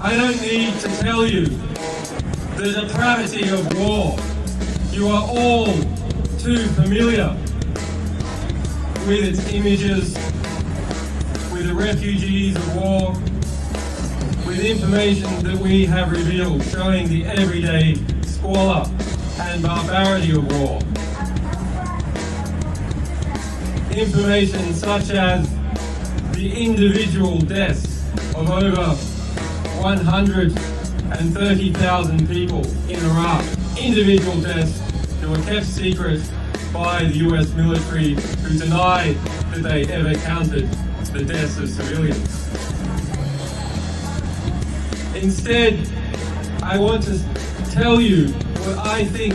I don't need to tell you the depravity of war. You are all too familiar with its images, with the refugees of war, with information that we have revealed showing the everyday squalor and barbarity of war. Information such as the individual deaths of over 130,000 people in Iraq. Individual deaths that were kept secret by the US military, who denied that they ever counted the deaths of civilians. Instead, I want to tell you what I think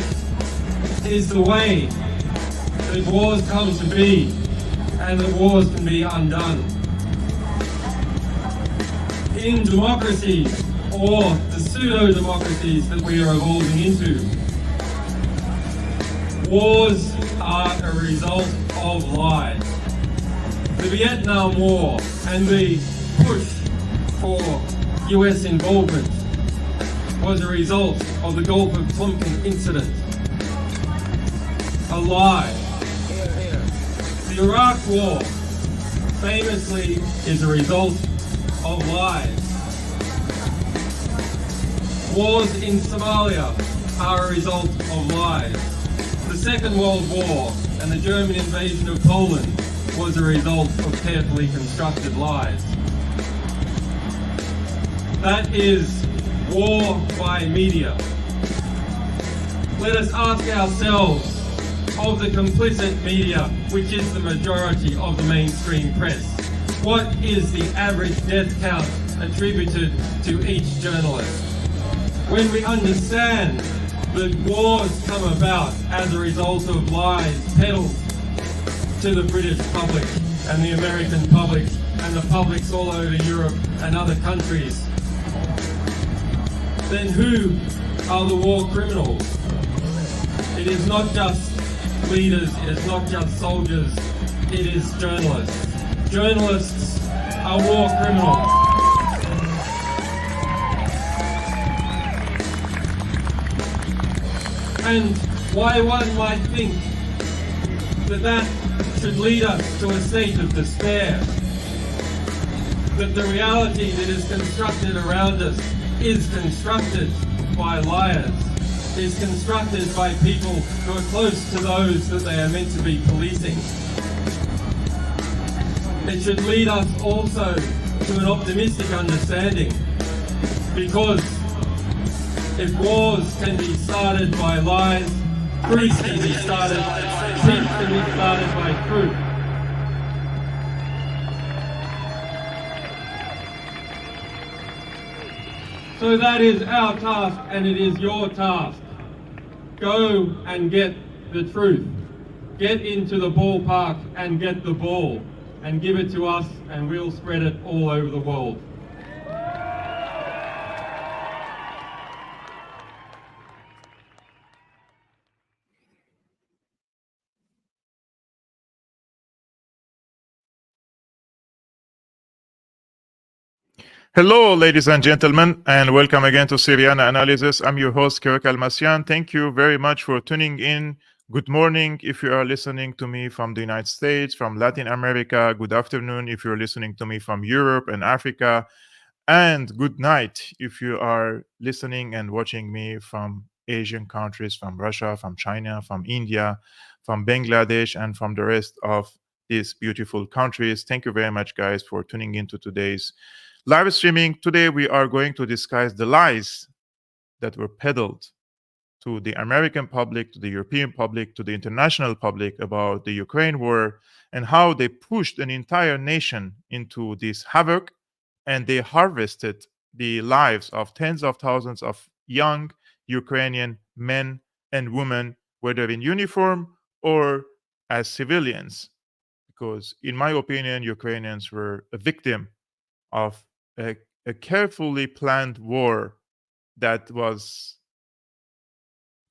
is the way that wars come to be and that wars can be undone. In democracies, or the pseudo-democracies that we are evolving into, wars are a result of lies. The Vietnam War and the push for US involvement was a result of the Gulf of Tonkin incident. A lie. The Iraq War famously is a result of lies. Wars in Somalia are a result of lies. The Second World War and the German invasion of Poland was a result of carefully constructed lies. That is war by media. Let us ask ourselves, of the complicit media, which is the majority of the mainstream press, what is the average death count attributed to each journalist? When we understand that wars come about as a result of lies peddled to the British public and the American public and the publics all over Europe and other countries, then who are the war criminals? It is not just leaders, it is not just soldiers, it is journalists. Journalists are war criminals. And why one might think that that should lead us to a state of despair, that the reality that is constructed around us is constructed by liars, is constructed by people who are close to those that they are meant to be policing. It should lead us also to an optimistic understanding, because if wars can be started by lies, peace can be started by truth. So that is our task, and it is your task. Go and get the truth. Get into the ballpark and get the ball, and give it to us, and we'll spread it all over the world. Hello, ladies and gentlemen, and welcome again to Syriana Analysis. I'm your host, Almassian. Thank you very much for tuning in. Good morning if you are listening to me from the United States, from Latin America. Good afternoon if you're listening to me from Europe and Africa. And good night if you are listening and watching me from Asian countries, from Russia, from China, from India, from Bangladesh, and from the rest of these beautiful countries. Thank you very much, guys, for tuning into today's live streaming. Today, we are going to discuss the lies that were peddled to the American public, to the European public, to the international public about the Ukraine war, and how they pushed an entire nation into this havoc, and they harvested the lives of tens of thousands of young Ukrainian men and women, whether in uniform or as civilians. Because, in my opinion, Ukrainians were a victim of a carefully planned war that was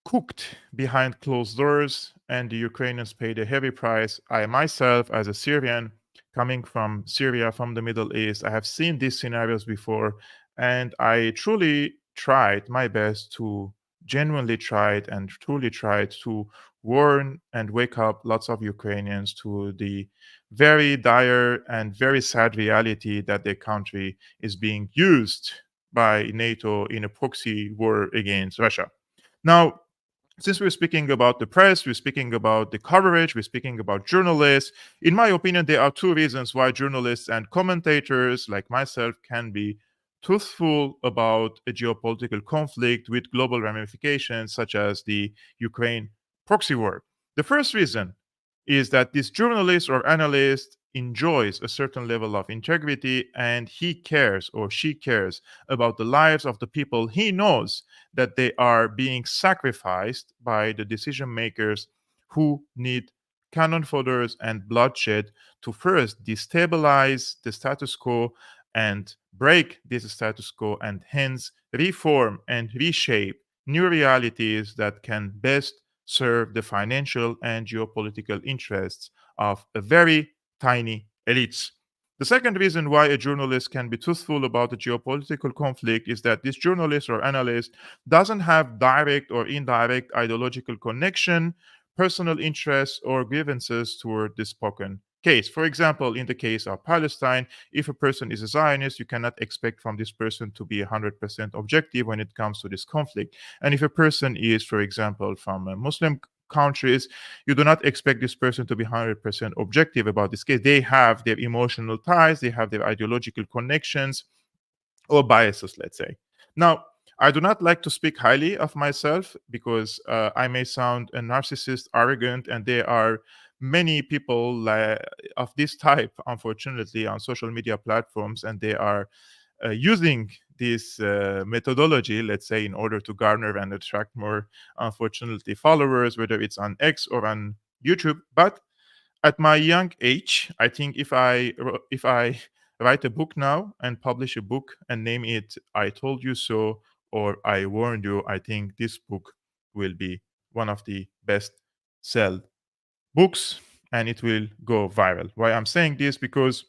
cooked behind closed doors, and the Ukrainians paid a heavy price. I myself, as a Syrian coming from Syria, from the Middle East, I have seen these scenarios before, and I truly tried my best to genuinely tried and truly tried to warn and wake up lots of Ukrainians to the very dire and very sad reality that their country is being used by NATO in a proxy war against Russia. Now, since we're speaking about the press, we're speaking about the coverage, we're speaking about journalists, in my opinion, there are two reasons why journalists and commentators like myself can be truthful about a geopolitical conflict with global ramifications, such as the Ukraine proxy war. The first reason is that this journalist or analyst enjoys a certain level of integrity and he cares or she cares about the lives of the people he knows that they are being sacrificed by the decision makers who need cannon fodders and bloodshed to first destabilize the status quo and break this status quo and hence reform and reshape new realities that can best serve the financial and geopolitical interests of a very tiny elites. The second reason why a journalist can be truthful about a geopolitical conflict is that this journalist or analyst doesn't have direct or indirect ideological connection, personal interests, or grievances toward the spoken case. For example, in the case of Palestine, if a person is a Zionist, you cannot expect from this person to be 100% objective when it comes to this conflict. And if a person is, for example, from a Muslim countries, you do not expect this person to be 100% objective about this case. They have their emotional ties, they have their ideological connections or biases, let's say. Now, I do not like to speak highly of myself because I may sound a narcissist, arrogant, and there are many people of this type, unfortunately, on social media platforms, and they are using this methodology, let's say, in order to garner and attract more, unfortunately, followers, whether it's on X or on YouTube. But at my young age, I think if I write a book now and publish a book and name it "I Told You So" or "I Warned You," I think this book will be one of the best sell books and it will go viral. Why I'm saying this? Because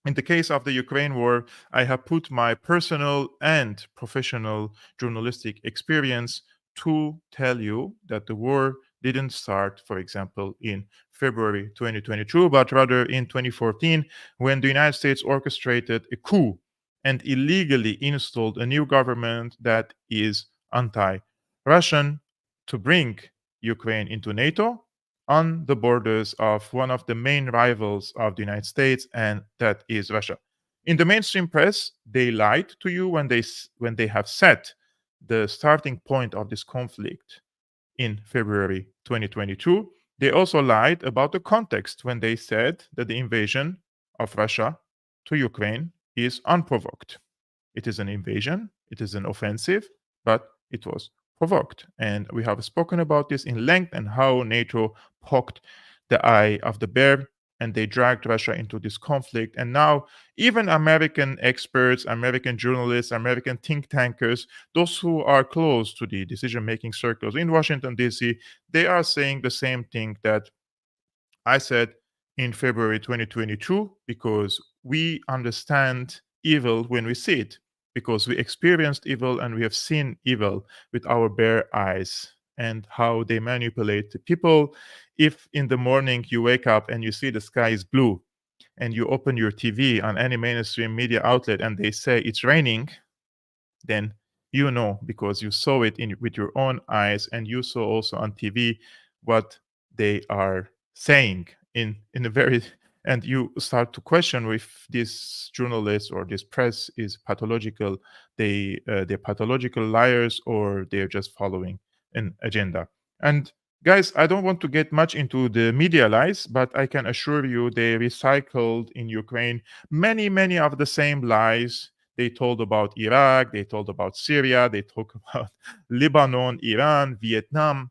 in the case of the Ukraine war, I have put my personal and professional journalistic experience to tell you that the war didn't start, for example, in February 2022, but rather in 2014, when the United States orchestrated a coup and illegally installed a new government that is anti Russian to bring Ukraine into NATO on the borders of one of the main rivals of the United States, and that is Russia. In the mainstream press, they lied to you when they have set the starting point of this conflict in February 2022. They also lied about the context when they said that the invasion of Russia to Ukraine is unprovoked. It is an invasion, it is an offensive, but it was provoked. And we have spoken about this in length and how NATO poked the eye of the bear and they dragged Russia into this conflict. And now, even American experts, American journalists, American think tankers, those who are close to the decision making circles in Washington, D.C., they are saying the same thing that I said in February 2022 because we understand evil when we see it, because we experienced evil and we have seen evil with our bare eyes and how they manipulate the people. If in the morning you wake up and you see the sky is blue and you open your TV on any mainstream media outlet and they say it's raining, then you know because you saw it with your own eyes and you saw also on TV what they are saying in a very and you start to question if this journalist or this press is pathological, they're pathological liars or they're just following an agenda. And guys, I don't want to get much into the media lies, but I can assure you they recycled in Ukraine many of the same lies they told about Iraq, they told about Syria, they talk about Lebanon, Iran, Vietnam,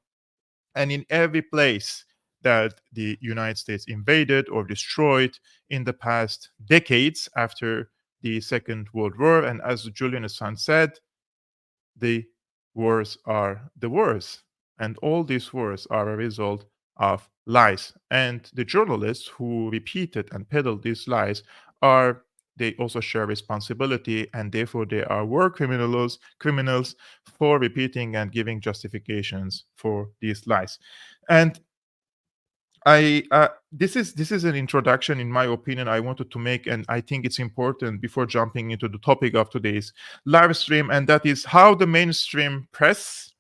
and in every place that the United States invaded or destroyed in the past decades after the Second World War. And as Julian Assange said, the wars are the wars. And all these wars are a result of lies. And the journalists who repeated and peddled these lies are they also share responsibility, and therefore they are war criminals for repeating and giving justifications for these lies. And I this is an introduction, in my opinion, I wanted to make, and I think it's important before jumping into the topic of today's live stream, and that is how the mainstream press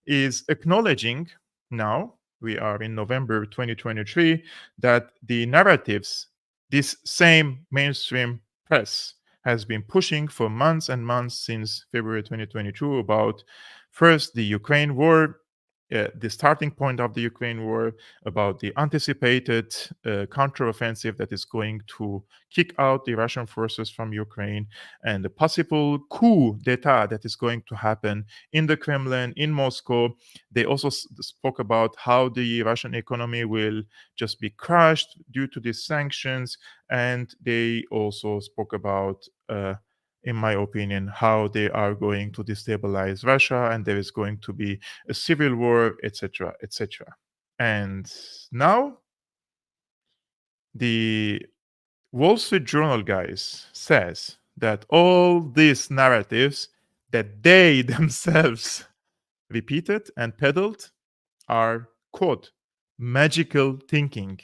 is acknowledging now, we are in November 2023, that the narratives this same mainstream press has been pushing for months and months since February 2022 about first the Ukraine war, the starting point of the Ukraine war, about the anticipated counteroffensive that is going to kick out the Russian forces from Ukraine, and the possible coup d'etat that is going to happen in the Kremlin, in Moscow. They also spoke about how the Russian economy will just be crushed due to these sanctions. And they also spoke about, in my opinion, how they are going to destabilize Russia and there is going to be a civil war, etc., etc. And now the Wall Street Journal guys says that all these narratives that they themselves repeated and peddled are, quote, magical thinking.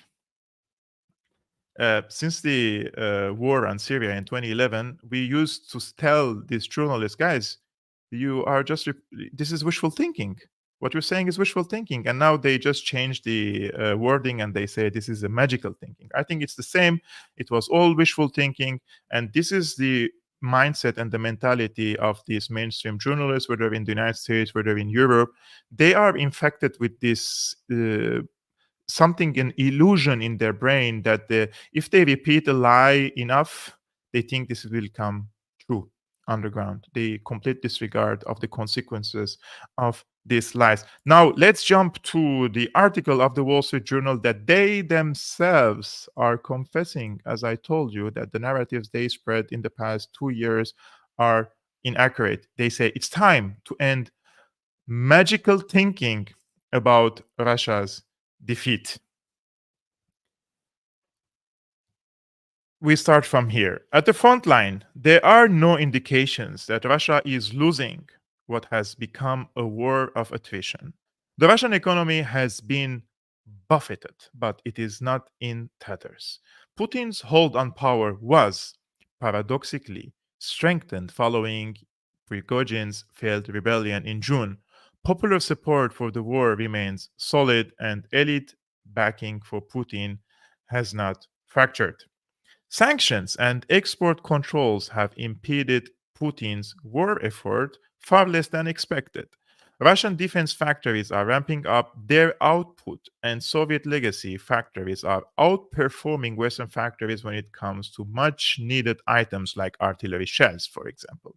Since the war on Syria in 2011, we used to tell these journalists, guys, you are just, this is wishful thinking. What you're saying is wishful thinking. And now they just changed the wording and they say this is a magical thinking. I think it's the same. It was all wishful thinking. And this is the mindset and the mentality of these mainstream journalists, whether in the United States, whether in Europe. They are infected with this something, an illusion in their brain that if they repeat a lie enough, they think this will come true underground. They complete disregard of the consequences of these lies. Now, let's jump to the article of the Wall Street Journal that they themselves are confessing, as I told you, that the narratives they spread in the past 2 years are inaccurate. They say it's time to end magical thinking about Russia's defeat. We start from here. At the front line, there are no indications that Russia is losing what has become a war of attrition. The Russian economy has been buffeted, but it is not in tatters. Putin's hold on power was, paradoxically, strengthened following Prigozhin's failed rebellion in June. Popular support for the war remains solid, and elite backing for Putin has not fractured. Sanctions and export controls have impeded Putin's war effort far less than expected. Russian defense factories are ramping up their output, and Soviet legacy factories are outperforming Western factories when it comes to much needed items like artillery shells, for example.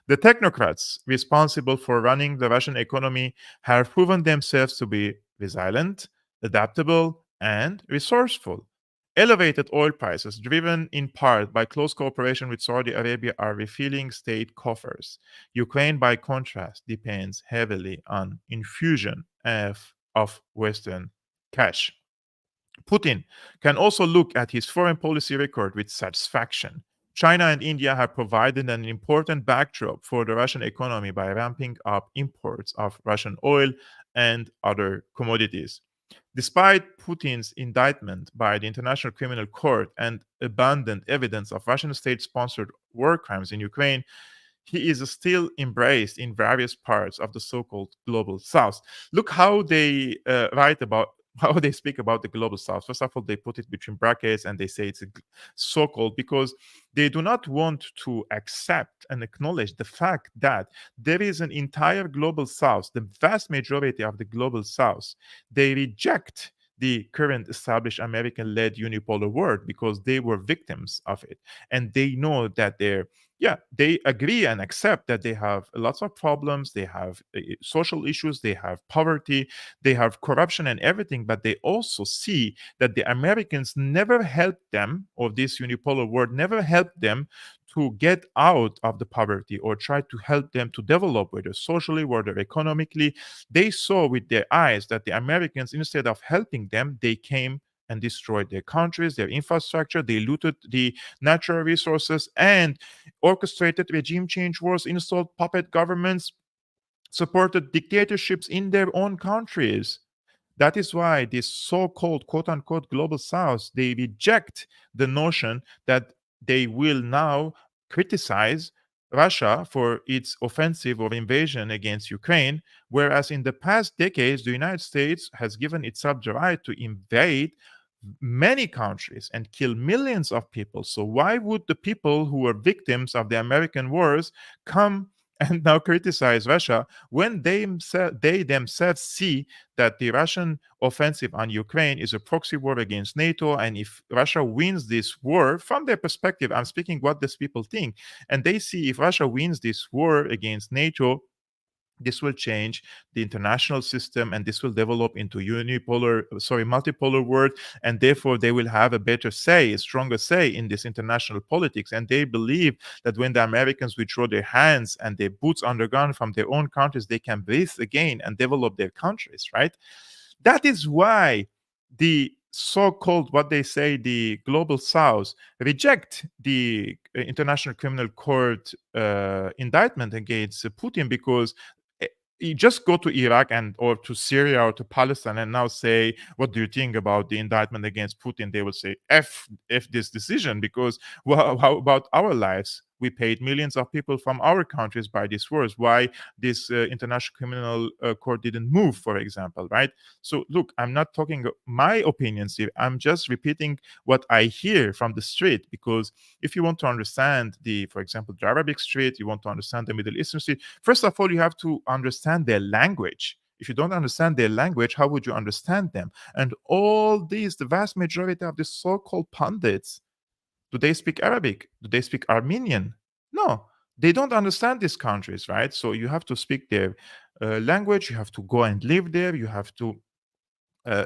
The technocrats responsible for running the Russian economy have proven themselves to be resilient, adaptable, and resourceful. Elevated oil prices, driven in part by close cooperation with Saudi Arabia, are refilling state coffers. Ukraine, by contrast, depends heavily on infusion of Western cash. Putin can also look at his foreign policy record with satisfaction. China and India have provided an important backdrop for the Russian economy by ramping up imports of Russian oil and other commodities. Despite Putin's indictment by the International Criminal Court and abundant evidence of Russian state sponsored war crimes in Ukraine, he is still embraced in various parts of the so-called global south. Look how they write about how they speak about the global south. First of all, they put it between brackets and they say it's a so-called because they do not want to accept and acknowledge the fact that there is an entire global south, the vast majority of the global south. They reject the current established American-led unipolar world because they were victims of it, and they know that they agree and accept that they have lots of problems. They have social issues, they have poverty, they have corruption and everything, but they also see that the Americans never helped them, or this unipolar world never helped them to get out of the poverty or try to help them to develop, whether socially, whether economically. They saw with their eyes that the Americans, instead of helping them, they came and destroyed their countries, their infrastructure. They looted the natural resources and orchestrated regime change wars, installed puppet governments, supported dictatorships in their own countries. That is why this so-called quote-unquote global south, they reject the notion that they will now criticize Russia for its offensive or invasion against Ukraine, whereas in the past decades the United States has given itself the right to invade many countries and kill millions of people. So why would the people who were victims of the American wars come and now criticize Russia when they themselves see that the Russian offensive on Ukraine is a proxy war against NATO? And if Russia wins this war, from their perspective, I'm speaking what these people think, and they see if Russia wins this war against NATO, this will change the international system and this will develop into multipolar world, and therefore they will have a better say, a stronger say in this international politics. And they believe that when the Americans withdraw their hands and their boots on the ground from their own countries, they can breathe again and develop their countries, right? That is why the so-called, what they say, the global south reject the international criminal court indictment against Putin, because you just go to Iraq and or to Syria or to Palestine and now say, what do you think about the indictment against Putin? They will say, F this decision, because well, how about our lives? We paid millions of people from our countries by these wars. Why this international criminal court didn't move, for example, right? So look, I'm not talking my opinions here. I'm just repeating what I hear from the street, because if you want to understand for example, the Arabic street, you want to understand the Middle Eastern street, first of all, you have to understand their language. If you don't understand their language, how would you understand them? And all these, the vast majority of the so-called pundits, do they speak Arabic? Do they speak Armenian? No, they don't understand these countries, right? So you have to speak their language. You have to go and live there. You have to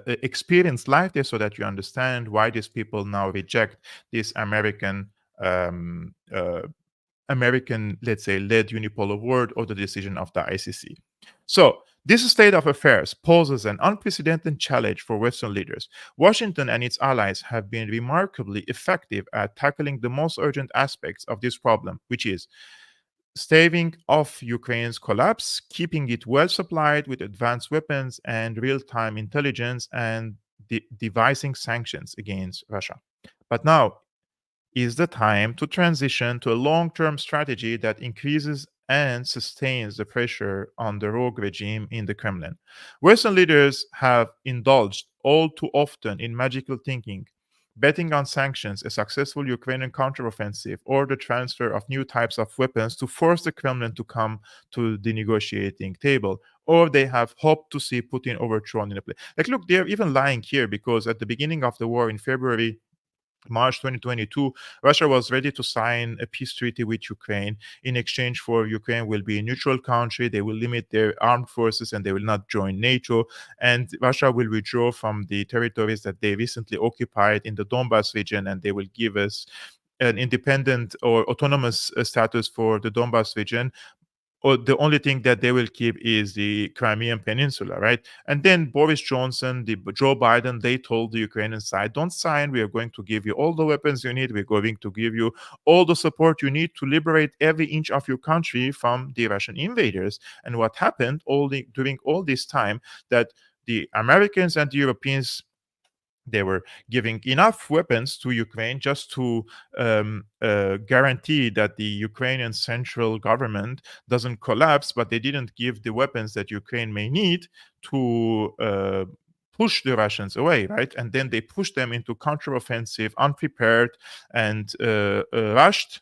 experience life there so that you understand why these people now reject this um, uh, American, let's say, led unipolar world or the decision of the ICC. So, this state of affairs poses an unprecedented challenge for Western leaders. Washington and its allies have been remarkably effective at tackling the most urgent aspects of this problem, which is staving off Ukraine's collapse, keeping it well supplied with advanced weapons and real time intelligence, and devising sanctions against Russia. But now, is the time to transition to a long term strategy that increases and sustains the pressure on the rogue regime in the Kremlin. Western leaders have indulged all too often in magical thinking, betting on sanctions, a successful Ukrainian counteroffensive, or the transfer of new types of weapons to force the Kremlin to come to the negotiating table. Or they have hoped to see Putin overthrown in a play. Like, look, they're even lying here, because at the beginning of the war in March 2022, Russia was ready to sign a peace treaty with Ukraine. In exchange for Ukraine will be a neutral country. They will limit their armed forces and they will not join NATO. And Russia will withdraw from the territories that they recently occupied in the Donbas region, and they will give us an independent or autonomous status for the Donbas region. Or the only thing that they will keep is the Crimean Peninsula, right? And then Boris Johnson, Joe Biden, they told the Ukrainian side, don't sign. We are going to give you all the weapons you need. We're going to give you all the support you need to liberate every inch of your country from the Russian invaders. And what happened during all this time, that the Americans and the Europeans, they were giving enough weapons to Ukraine just to guarantee that the Ukrainian central government doesn't collapse, but they didn't give the weapons that Ukraine may need to push the Russians away, right? And then they pushed them into counteroffensive, unprepared, and rushed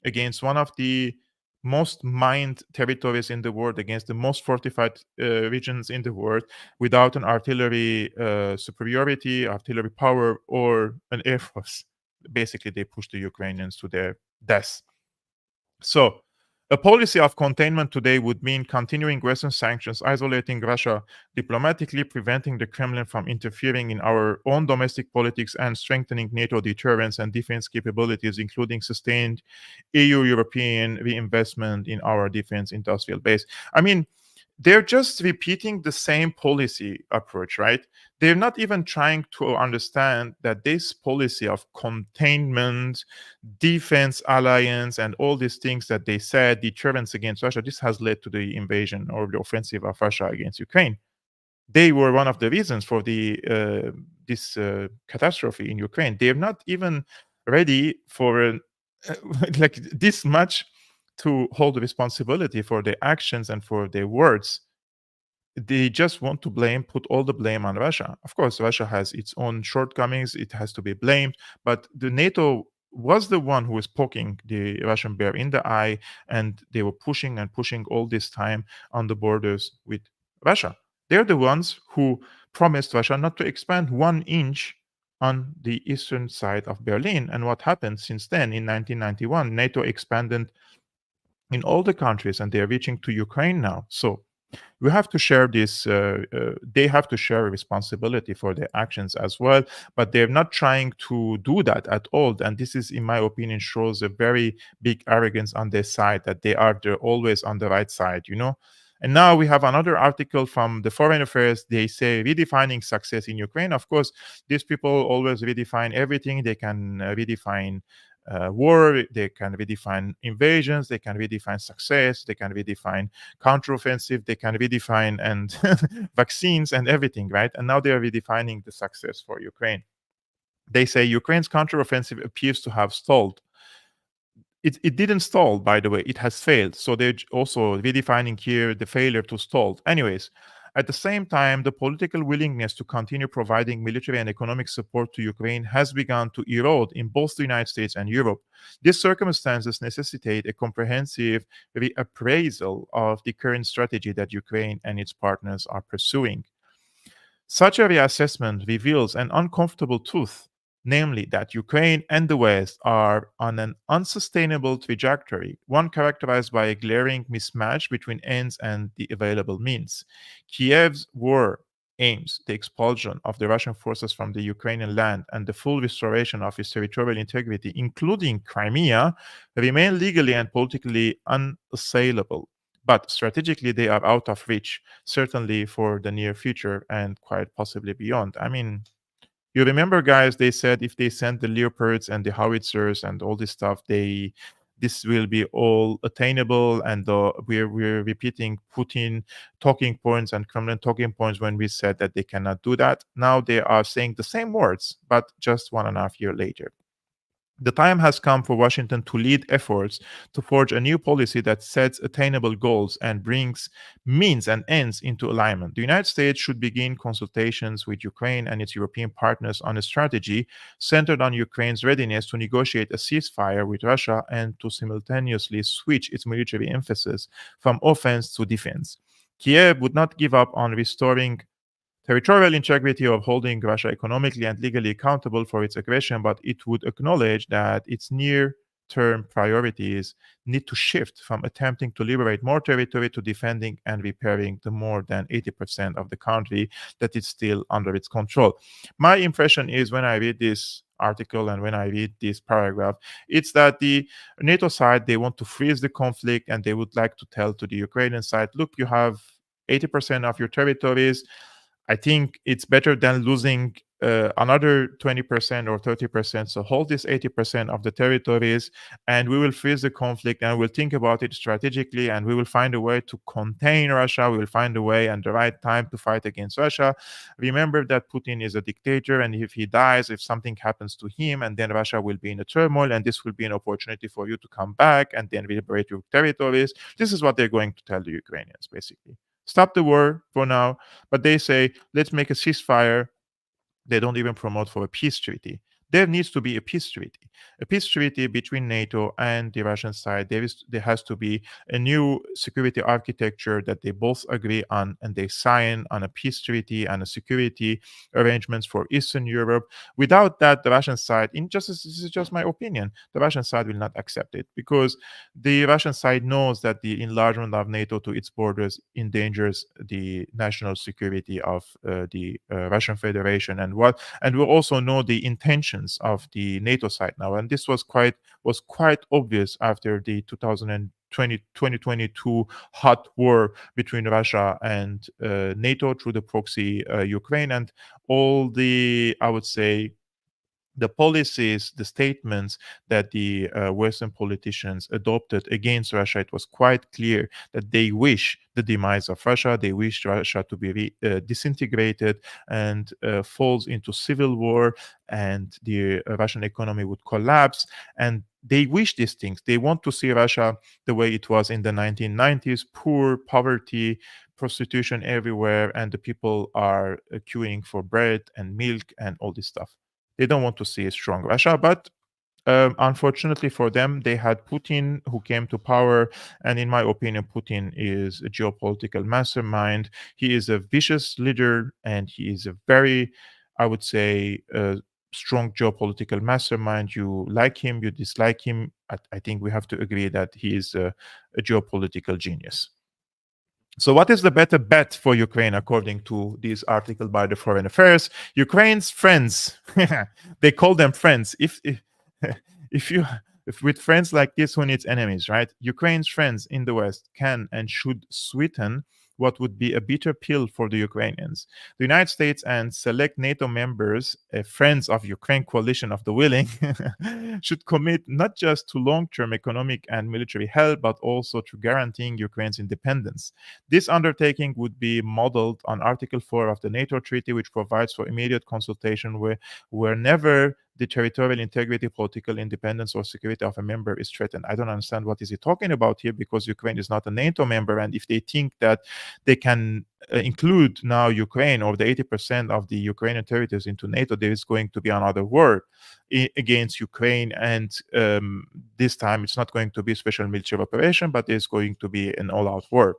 against one of the most mined territories in the world, against the most fortified regions in the world, without an artillery superiority, artillery power, or an air force. Basically, they pushed the Ukrainians to their death. So, a policy of containment today would mean continuing Western sanctions, isolating Russia diplomatically, preventing the Kremlin from interfering in our own domestic politics, and strengthening NATO deterrence and defense capabilities, including sustained EU-European reinvestment in our defense industrial base. I mean, they're just repeating the same policy approach, right? They're not even trying to understand that this policy of containment, defense alliance, and all these things that they said, deterrence against Russia, this has led to the invasion or the offensive of Russia against Ukraine. They were one of the reasons for the this catastrophe in Ukraine. They're not even ready for like this much to hold responsibility for their actions and for their words. They just want to put all the blame on Russia. Of course, Russia has its own shortcomings, it has to be blamed, but the NATO was the one who was poking the Russian bear in the eye, and they were pushing and pushing all this time on the borders with Russia. They're the ones who promised Russia not to expand 1 inch on the eastern side of Berlin. And what happened since then? In 1991, NATO expanded in all the countries, and they are reaching to Ukraine now. So we have to share this. They have to share responsibility for their actions as well, but they're not trying to do that at all. And this is, in my opinion, shows a very big arrogance on their side, that they're always on the right side, you know. And now we have another article from the Foreign Affairs. They say redefining success in Ukraine. Of course, these people always redefine everything. They can redefine war, they can redefine invasions, they can redefine success, they can redefine counteroffensive, they can redefine and vaccines and everything, right? And now they are redefining the success for Ukraine. They say Ukraine's counteroffensive appears to have stalled. It didn't stall, by the way, it has failed. So they're also redefining here the failure to stall. Anyways, at the same time, the political willingness to continue providing military and economic support to Ukraine has begun to erode in both the United States and Europe. These circumstances necessitate a comprehensive reappraisal of the current strategy that Ukraine and its partners are pursuing. Such a reassessment reveals an uncomfortable truth, namely that Ukraine and the West are on an unsustainable trajectory, one characterized by a glaring mismatch between ends and the available means. Kiev's war aims the expulsion of the Russian forces from the Ukrainian land and the full restoration of its territorial integrity, including Crimea, remain legally and politically unassailable. But strategically, they are out of reach, certainly for the near future and quite possibly beyond. I mean, you remember, guys, they said if they send the Leopards and the howitzers and all this stuff, this will be all attainable. And we're repeating Putin talking points and Kremlin talking points when we said that they cannot do that. Now they are saying the same words, but just 1.5 years later. The time has come for Washington to lead efforts to forge a new policy that sets attainable goals and brings means and ends into alignment. The United States should begin consultations with Ukraine and its European partners on a strategy centered on Ukraine's readiness to negotiate a ceasefire with Russia and to simultaneously switch its military emphasis from offense to defense. Kiev would not give up on restoring territorial integrity of holding Russia economically and legally accountable for its aggression, but it would acknowledge that its near-term priorities need to shift from attempting to liberate more territory to defending and repairing the more than 80% of the country that is still under its control. My impression is, when I read this article and when I read this paragraph, it's that the NATO side, they want to freeze the conflict, and they would like to tell to the Ukrainian side, look, you have 80% of your territories. I think it's better than losing another 20% or 30%. So hold this 80% of the territories, and we will freeze the conflict, and we'll think about it strategically, and we will find a way to contain Russia. We will find a way and the right time to fight against Russia. Remember that Putin is a dictator, and if he dies, if something happens to him, and then Russia will be in a turmoil, and this will be an opportunity for you to come back and then liberate your territories. This is what they're going to tell the Ukrainians, basically. Stop the war for now, but they say, let's make a ceasefire. They don't even promote for a peace treaty. There needs to be a peace treaty between NATO and the Russian side. There has to be a new security architecture that they both agree on, and they sign on a peace treaty and a security arrangements for Eastern Europe. Without that, the Russian side, this is just my opinion, the Russian side will not accept it, because the Russian side knows that the enlargement of NATO to its borders endangers the national security of the Russian Federation, and we also know the intentions of the NATO side now, and this was quite obvious after the 2022 hot war between Russia and NATO through the proxy Ukraine, and all the, I would say, the policies, the statements that the Western politicians adopted against Russia, it was quite clear that they wish the demise of Russia. They wish Russia to be disintegrated and falls into civil war, and the Russian economy would collapse. And they wish these things. They want to see Russia the way it was in the 1990s: poor, poverty, prostitution everywhere, and the people are queuing for bread and milk and all this stuff. They don't want to see a strong Russia, but unfortunately for them, they had Putin, who came to power. And in my opinion, Putin is a geopolitical mastermind. He is a vicious leader, and he is a very, I would say, strong geopolitical mastermind. You like him, you dislike him. I think we have to agree that he is a geopolitical genius. So what is the better bet for Ukraine, according to this article by the Foreign Affairs? Ukraine's friends, they call them friends. If with friends like this, who needs enemies, right? Ukraine's friends in the West can and should sweeten what would be a bitter pill for the Ukrainians. The United States and select NATO members, friends of Ukraine coalition of the willing, should commit not just to long-term economic and military help, but also to guaranteeing Ukraine's independence. This undertaking would be modeled on Article 4 of the NATO Treaty, which provides for immediate consultation whenever the territorial integrity, political independence, or security of a member is threatened. I don't understand what is he talking about here, because Ukraine is not a NATO member, and if they think that they can include now Ukraine or the 80% of the Ukrainian territories into NATO, there is going to be another war against Ukraine, and this time it's not going to be a special military operation, but there's going to be an all-out war.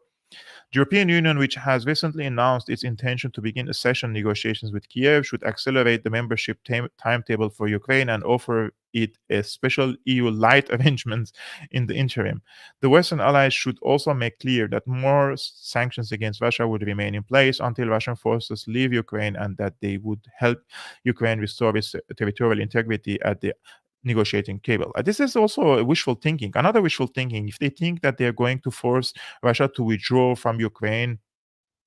The European Union, which has recently announced its intention to begin accession negotiations with Kiev, should accelerate the membership timetable for Ukraine and offer it a special EU light arrangement in the interim. The Western allies should also make clear that more sanctions against Russia would remain in place until Russian forces leave Ukraine, and that they would help Ukraine restore its territorial integrity at the negotiating table. This is also a wishful thinking. Another wishful thinking, if they think that they're going to force Russia to withdraw from Ukraine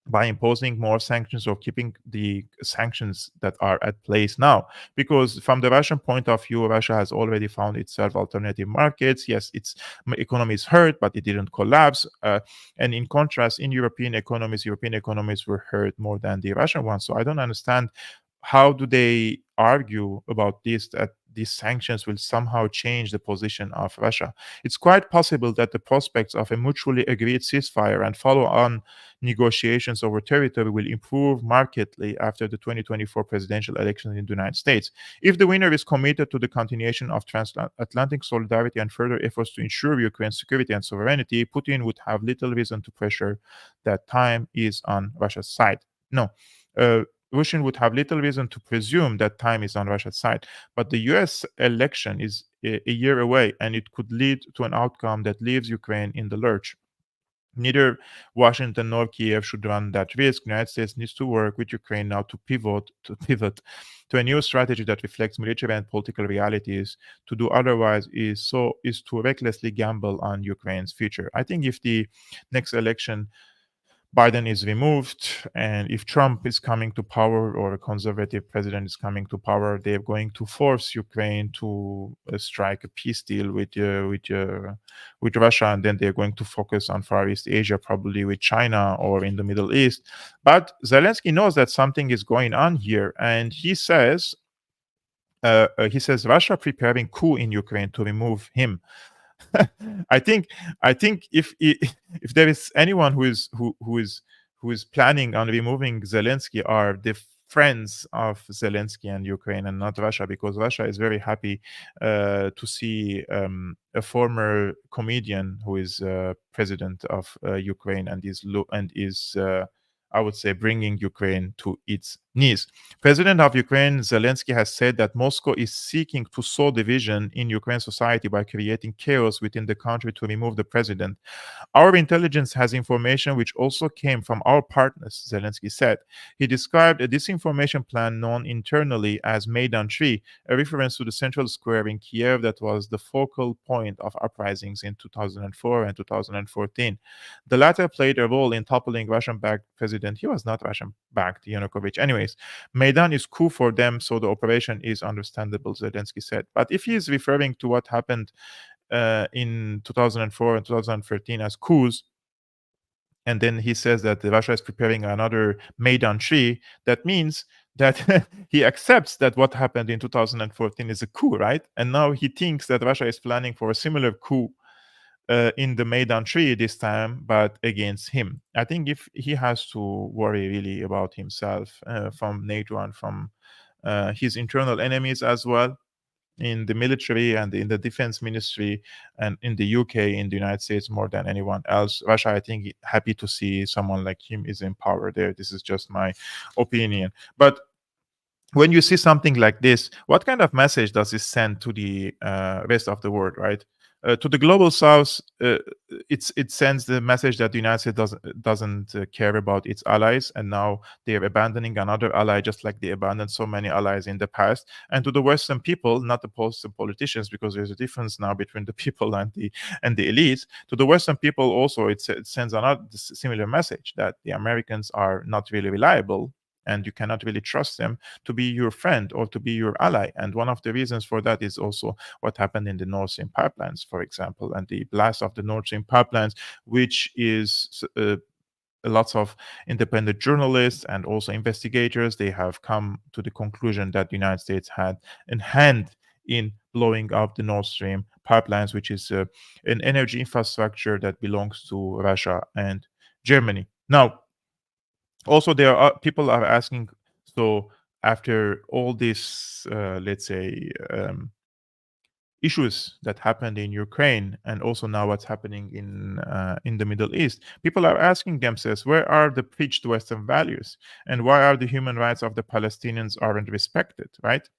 by imposing more sanctions or keeping the sanctions that are at place now. Because from the Russian point of view, Russia has already found itself alternative markets. Yes, its economy is hurt, but it didn't collapse. And in contrast, in European economies were hurt more than the Russian ones. So I don't understand, how do they argue about this, that these sanctions will somehow change the position of Russia? It's quite possible that the prospects of a mutually agreed ceasefire and follow-on negotiations over territory will improve markedly after the 2024 presidential election in the United States. If the winner is committed to the continuation of transatlantic solidarity and further efforts to ensure Ukraine's security and sovereignty, Putin would have little reason to pressure that time is on Russia's side. No. Russian would have little reason to presume that time is on Russia's side. But the US election is a year away, and it could lead to an outcome that leaves Ukraine in the lurch. Neither Washington nor Kiev should run that risk. The United States needs to work with Ukraine now to pivot to a new strategy that reflects military and political realities. To do otherwise is to recklessly gamble on Ukraine's future. I think if the next election Biden is removed, and if Trump is coming to power or a conservative president is coming to power, they're going to force Ukraine to strike a peace deal with Russia, and then they're going to focus on Far East Asia, probably with China or in the Middle East. But Zelensky knows that something is going on here, and he says Russia preparing coup in Ukraine to remove him. I think if there is anyone who is planning on removing Zelensky, are the friends of Zelensky and Ukraine, and not Russia, because Russia is very happy to see a former comedian who is president of Ukraine and is I would say bringing Ukraine to its knees. President of Ukraine Zelensky has said that Moscow is seeking to sow division in Ukraine society by creating chaos within the country to remove the president. Our intelligence has information which also came from our partners, Zelensky said. He described a disinformation plan known internally as Maidan 3, a reference to the central square in Kiev that was the focal point of uprisings in 2004 and 2014. The latter played a role in toppling Russian-backed president. He was not Russian-backed, Yanukovych. Anyways, Maidan is coup for them, so the operation is understandable, Zelensky said. But if he is referring to what happened in 2004 and 2013 as coups, and then he says that Russia is preparing another Maidan 3, that means that he accepts that what happened in 2014 is a coup, right? And now he thinks that Russia is planning for a similar coup in the Maidan 3 this time, but against him. I think if he has to worry really about himself from NATO and from his internal enemies as well, in the military and in the defense ministry and in the UK, in the United States, more than anyone else. Russia, I think, happy to see someone like him is in power there. This is just my opinion. But when you see something like this, what kind of message does this send to the rest of the world, right? To the global south, it sends the message that the United States doesn't care about its allies, and now they are abandoning another ally, just like they abandoned so many allies in the past. And to the Western people, not opposed to politicians, because there's a difference now between the people and the elites. To the Western people, also, it sends another similar message that the Americans are not really reliable, and you cannot really trust them to be your friend or to be your ally. And one of the reasons for that is also what happened in the Nord Stream pipelines, for example, and the blast of the Nord Stream pipelines, which is lots of independent journalists and also investigators, they have come to the conclusion that the United States had a hand in blowing up the Nord Stream pipelines, which is an energy infrastructure that belongs to Russia and Germany. Now, also there are people are asking, so after all this let's say issues that happened in Ukraine and also now what's happening in the Middle East, people are asking themselves, where are the preached Western values, and why are the human rights of the Palestinians aren't respected, right?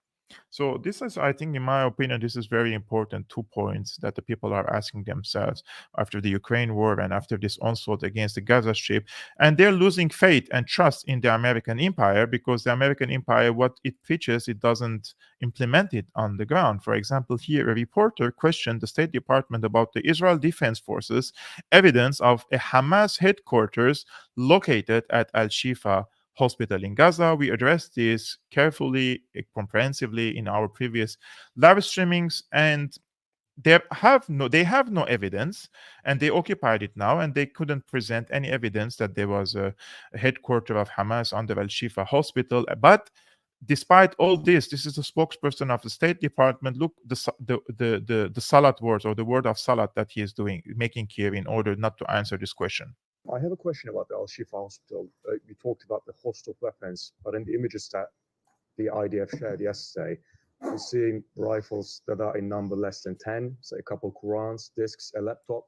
So this is, I think, in my opinion, this is very important 2 points that the people are asking themselves after the Ukraine war and after this onslaught against the Gaza Strip. And they're losing faith and trust in the American empire, because the American empire, what it preaches, it doesn't implement it on the ground. For example, here a reporter questioned the State Department about the Israel Defense Forces evidence of a Hamas headquarters located at Al-Shifa hospital in Gaza. We addressed this carefully, comprehensively in our previous live streamings, and they have no evidence, and they occupied it now, and they couldn't present any evidence that there was a headquarter of Hamas under Al-Shifa hospital. But despite all this is the spokesperson of the State Department. Look, the salad words, or the word of salad that he is making here in order not to answer this question. I have a question about the Al-Shifa hospital. We talked about the hostile weapons, but in the images that the IDF shared yesterday, we're seeing rifles that are in number less than 10, say a couple of Qurans, discs, a laptop.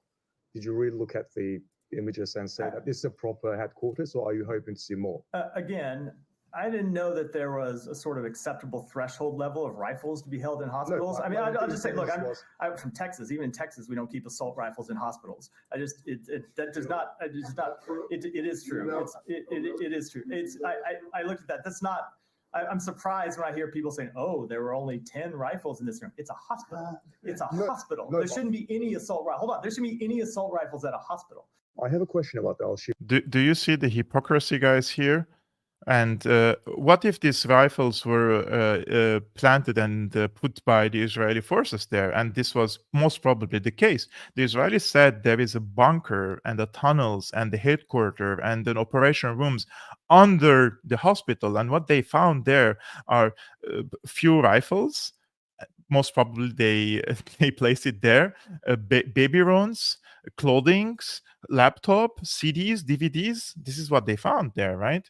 Did you really look at the images and say that this is a proper headquarters, or are you hoping to see more? Again, I didn't know that there was a sort of acceptable threshold level of rifles to be held in hospitals. I mean, I'll just say, look, I'm from Texas. Even in Texas, we don't keep assault rifles in hospitals. It is true. It is true. I looked at that. That's not, I'm surprised when I hear people saying, oh, there were only 10 rifles in this room. It's a hospital. It's a hospital. There shouldn't be any assault rifles. Hold on. There shouldn't be any assault rifles at a hospital. I have a question about the Al-Shifa. Do you see the hypocrisy, guys, here? And what if these rifles were planted and put by the Israeli forces there? And this was most probably the case. The Israelis said there is a bunker and the tunnels and the headquarters and the operation rooms under the hospital. And what they found there are few rifles. Most probably they placed it there. Baby runs, clothings, laptop, CDs, DVDs. This is what they found there, right?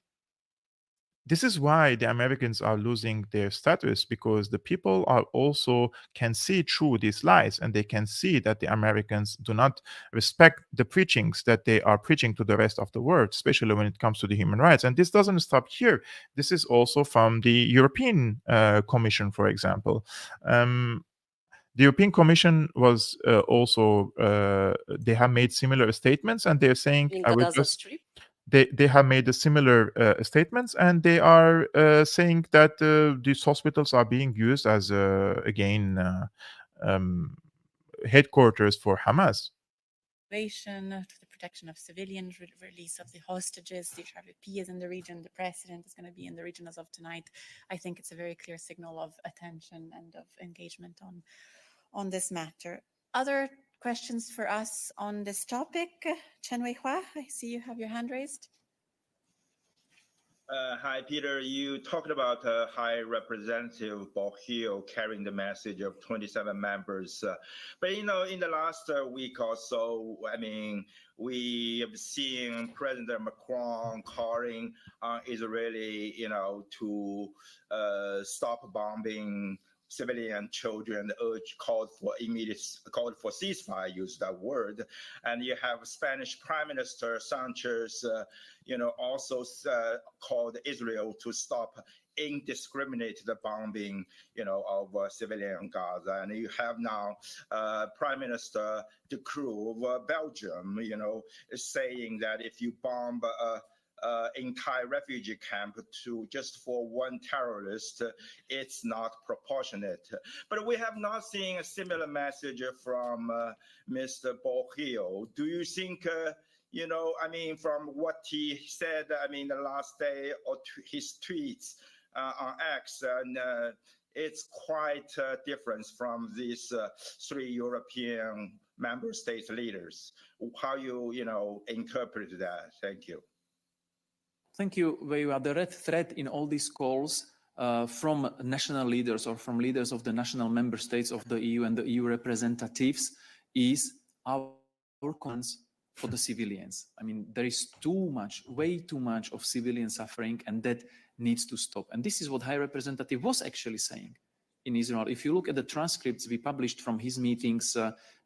this is why the Americans are losing their status, because the people are also can see through these lies, and they can see that the Americans do not respect the preachings that they are preaching to the rest of the world, especially when it comes to the human rights. And this doesn't stop here. This is also from the European Commission, for example. The European Commission was also they have made similar statements, and they're saying in I the will Gaza just Strip. they have made a similar statements, and they are saying that these hospitals are being used as again um, headquarters for Hamas. To the protection of civilians, release of the hostages. The HRVP is in the region. The president is going to be in the region as of tonight. I think it's a very clear signal of attention and of engagement on this matter. Other questions for us on this topic? Chen Weihua, I see you have your hand raised. Hi, Peter. You talked about High Representative Borrell carrying the message of 27 members. But, in the last week or so, I mean, we have seen President Macron calling on Israeli, to stop bombing civilian children, called for ceasefire, use that word. And you have Spanish Prime Minister Sanchez, also called Israel to stop indiscriminate bombing, of civilian Gaza. And you have now Prime Minister De Croo of Belgium, is saying that if you bomb entire refugee camp just for one terrorist, it's not proportionate. But we have not seen a similar message from Mr. Borrell. Do you think, from what he said, the last day or his tweets on X, and it's quite a difference from these three European member states leaders. How you interpret that? Thank you. Thank you, Weihua. The red thread in all these calls from national leaders or from leaders of the national member states of the EU and the EU representatives is our concerns for the civilians. I mean, there is way too much of civilian suffering, and that needs to stop. And this is what High Representative was actually saying in Israel. If you look at the transcripts we published from his meetings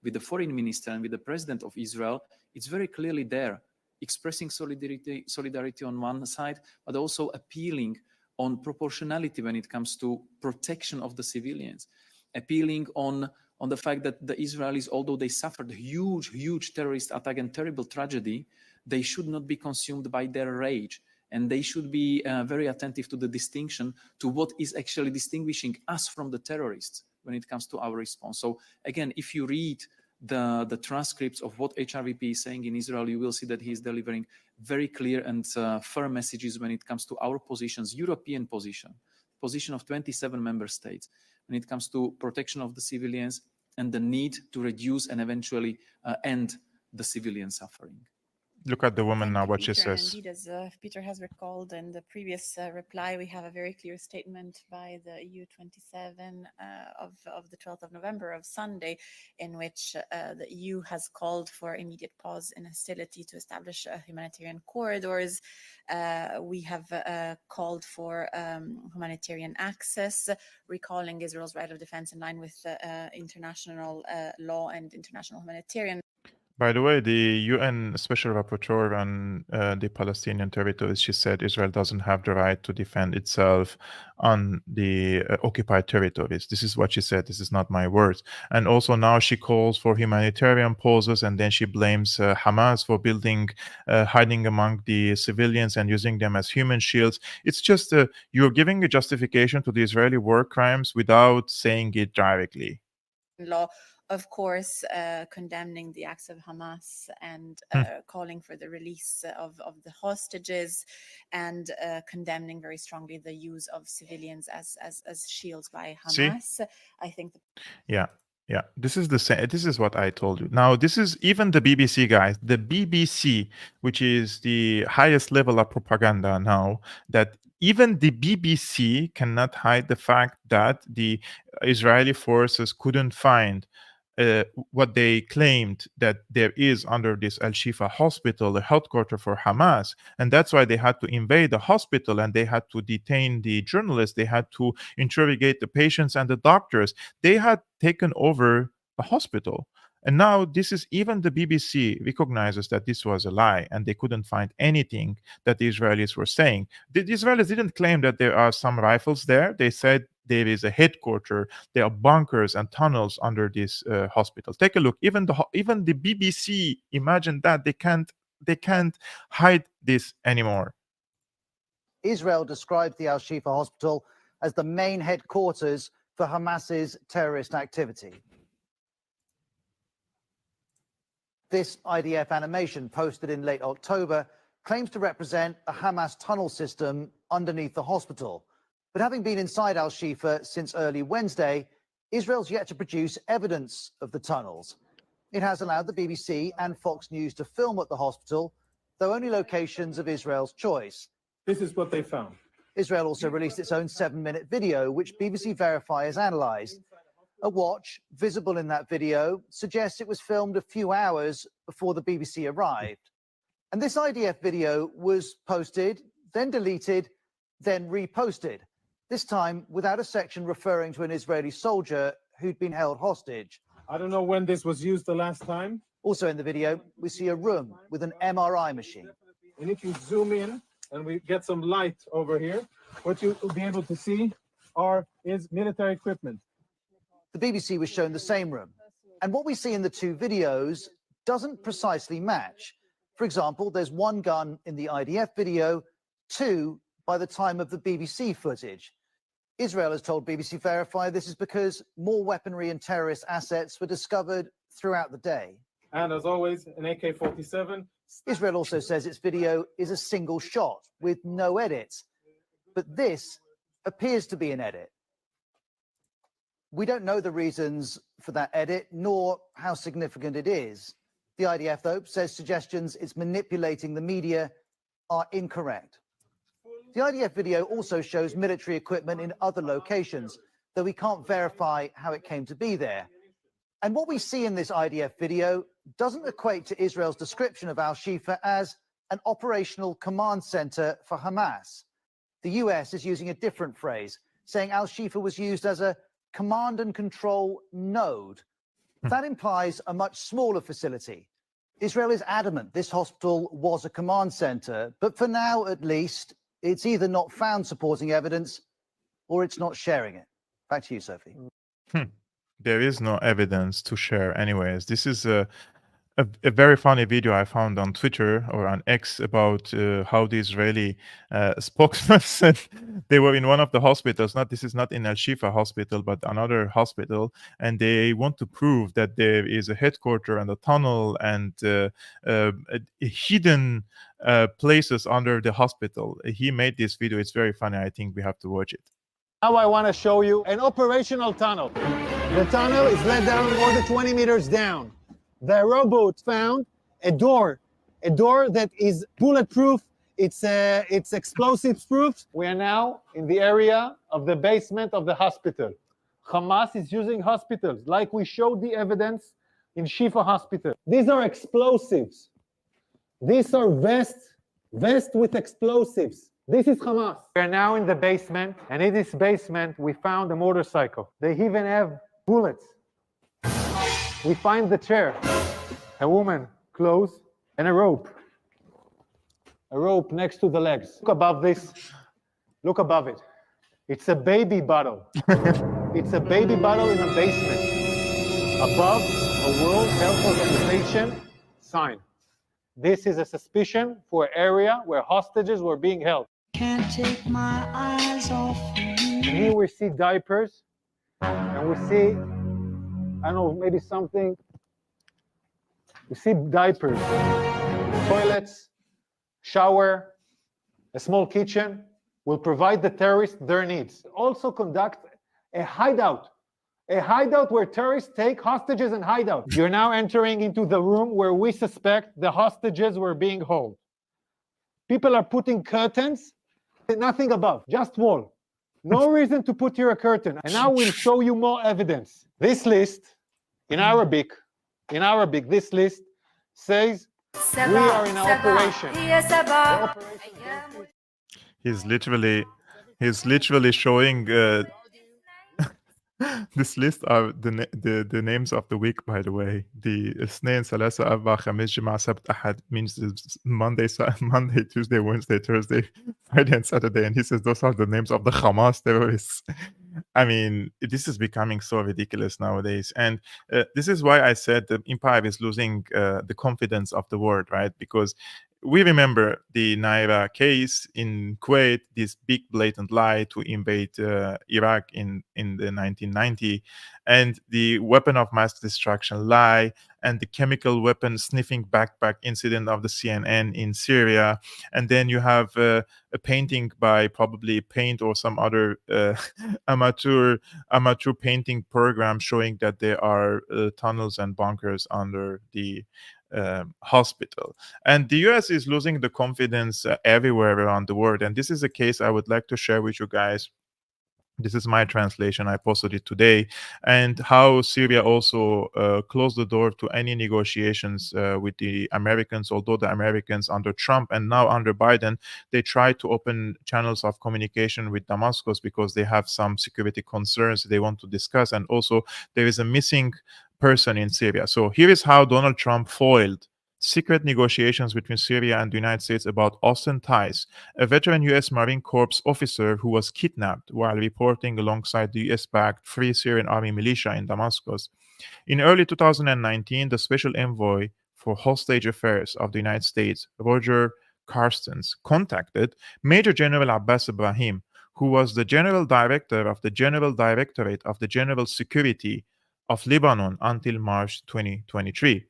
with the foreign minister and with the president of Israel, it's very clearly there, expressing solidarity on one side, but also appealing on proportionality when it comes to protection of the civilians, appealing on the fact that the Israelis, although they suffered huge terrorist attack and terrible tragedy, they should not be consumed by their rage. And they should be very attentive to the distinction, to what is actually distinguishing us from the terrorists when it comes to our response. So again, if you read the transcripts of what HRVP is saying in Israel, you will see that he is delivering very clear and firm messages when it comes to our positions, European position of 27 member states, when it comes to protection of the civilians and the need to reduce and eventually end the civilian suffering. Look at the woman now, what she Peter. says. Indeed, as Peter has recalled in the previous reply, we have a very clear statement by the EU 27 of the 12th of November, of Sunday, in which the EU has called for immediate pause in hostility to establish humanitarian corridors. We have called for humanitarian access, recalling Israel's right of defense in line with international law and international humanitarian. By the way, the UN Special Rapporteur on the Palestinian territories, she said Israel doesn't have the right to defend itself on the occupied territories. This is what she said. This is not my words. And also now she calls for humanitarian pauses, and then she blames Hamas for hiding among the civilians and using them as human shields. It's just you're giving a justification to the Israeli war crimes without saying it directly. Law, of course, condemning the acts of Hamas and calling for the release of the hostages, and condemning very strongly the use of civilians as shields by Hamas. See? I think. Yeah. This is the same. This is what I told you. Now, this is even the BBC, guys. The BBC, which is the highest level of propaganda now, that even the BBC cannot hide the fact that the Israeli forces couldn't find what they claimed that there is under this Al-Shifa hospital, the headquarters for Hamas. And that's why they had to invade the hospital and they had to detain the journalists. They had to interrogate the patients and the doctors. They had taken over a hospital. And now this is, even the BBC recognizes that this was a lie and they couldn't find anything that the Israelis were saying. The Israelis didn't claim that there are some rifles there. They said there is a headquarters, there are bunkers and tunnels under this hospital. Take a look. Even the BBC, imagine that, they can't hide this anymore. Israel described the Al-Shifa hospital as the main headquarters for Hamas's terrorist activity. This IDF animation, posted in late October, claims to represent a Hamas tunnel system underneath the hospital. But having been inside Al-Shifa since early Wednesday, Israel's yet to produce evidence of the tunnels. It has allowed the BBC and Fox News to film at the hospital, though only locations of Israel's choice. This is what they found. Israel also released its own 7-minute video, which BBC Verify has analyzed. A watch visible in that video suggests it was filmed a few hours before the BBC arrived. And this IDF video was posted, then deleted, then reposted, this time without a section referring to an Israeli soldier who'd been held hostage. I don't know when this was used the last time. Also in the video, we see a room with an MRI machine. And if you zoom in and we get some light over here, what you will be able to see is military equipment. The BBC was shown the same room. And what we see in the two videos doesn't precisely match. For example, there's one gun in the IDF video, two by the time of the BBC footage. Israel has told BBC Verify this is because more weaponry and terrorist assets were discovered throughout the day. And as always, an AK-47. Israel also says its video is a single shot with no edits. But this appears to be an edit. We don't know the reasons for that edit, nor how significant it is. The IDF, though, says suggestions it's manipulating the media are incorrect. The IDF video also shows military equipment in other locations, though we can't verify how it came to be there. And what we see in this IDF video doesn't equate to Israel's description of Al-Shifa as an operational command center for Hamas. The US is using a different phrase, saying Al-Shifa was used as a command and control node. That implies a much smaller facility. Israel is adamant this hospital was a command center, but for now, at least, it's either not found supporting evidence or it's not sharing it. Back to you, Sophie. There is no evidence to share anyways. This is a very funny video I found on Twitter or on X about how the Israeli spokesman said they were in one of the hospitals. This is not in Al-Shifa hospital, but another hospital, and they want to prove that there is a headquarters and a tunnel and hidden places under the hospital. He made this video. It's very funny. I think we have to watch it. Now I want to show you an operational tunnel. The tunnel is let down more than 20 meters down. The rowboat found a door that is bulletproof. It's explosives proof. We are now in the area of the basement of the hospital. Hamas is using hospitals, like we showed the evidence in Shifa Hospital. These are explosives. These are vests with explosives. This is Hamas. We are now in the basement, and in this basement, we found a motorcycle. They even have bullets. We find the chair, a woman, clothes, and a rope. A rope next to the legs. Look above this. Look above it. It's a baby bottle. It's a baby bottle in a basement. Above, a World Health Organization sign. This is a suspicion for an area where hostages were being held. Can't take my eyes off you. And here we see diapers, and we see, I don't know, maybe something. We see diapers, toilets, shower, a small kitchen will provide the terrorists their needs. Also conduct a hideout where terrorists take hostages and hide out. You're now entering into the room where we suspect the hostages were being held. People are putting curtains, nothing above, just wall. No reason to put here a curtain. And now we'll show you more evidence. This list In Arabic, this list says we are in operation. He's literally showing this list are the names of the week, by the way. The اثنين ثلاثة أربعة خميس جمعة سبت أحد means it's Monday, Monday, Tuesday, Wednesday, Thursday, Friday, and Saturday. And he says those are the names of the Hamas terrorists. I mean, this is becoming so ridiculous nowadays. And this is why I said the empire is losing the confidence of the world, right? Because we remember the Naira case in Kuwait, this big blatant lie to invade Iraq in the 1990, and the weapon of mass destruction lie, and the chemical weapon sniffing backpack incident of the CNN in Syria. And then you have a painting by probably Paint or some other amateur painting program showing that there are tunnels and bunkers under the hospital. And the US is losing the confidence everywhere around the world. And this is a case I would like to share with you guys. This is my translation. I posted it today. And how Syria also closed the door to any negotiations with the Americans, although the Americans under Trump and now under Biden, they try to open channels of communication with Damascus because they have some security concerns they want to discuss. And also there is a missing person in Syria. So here is how Donald Trump foiled secret negotiations between Syria and the United States about Austin Tice, a veteran U.S. Marine Corps officer who was kidnapped while reporting alongside the U.S.-backed Free Syrian Army militia in Damascus. In early 2019, the Special Envoy for Hostage Affairs of the United States, Roger Carstens, contacted Major General Abbas Ibrahim, who was the General Director of the General Directorate of the General Security of Lebanon until March 2023.